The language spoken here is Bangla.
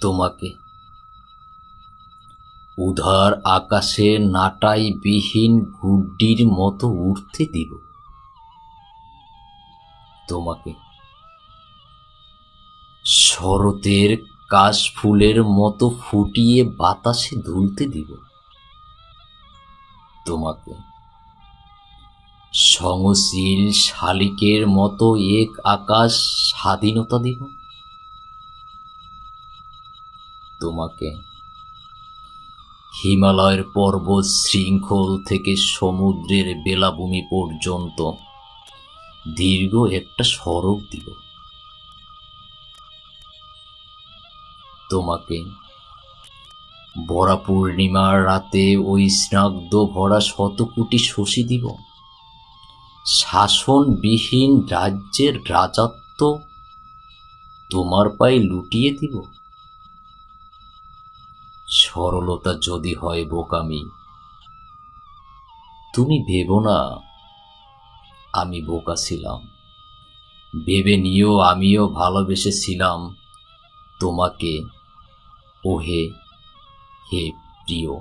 তোমাকে উধার আকাশে নাটাই বিহীন গুড্ডির মতো উড়তে দিব। তোমাকে শরতের কাশফুলের মতো ফুটিয়ে বাতাসে দুলতে দিব। তোমাকে সংশীল শালিকের মতো এক আকাশ স্বাধীনতা দিব। তোমাকে হিমালয়ের পর্বত শৃঙ্খল থেকে সমুদ্রের বেলাভূমি পর্যন্ত দীর্ঘ একটা সড়ক দিব। তোমাকে ভরা পূর্ণিমার রাতে ওই স্নিগ্ধ ভরা শতকোটি শশী দিব। শাসনবিহীন রাজ্যের রাজত্ব তোমার পায়ে লুটিয়ে দিব। সরলতা যদি হয় বোকামি, তুমি ভেবো না আমি বোকা ছিলাম। ভেবে নিও আমিও ভালোবেসেছিলাম তোমাকে, ওহে হে প্রিয়।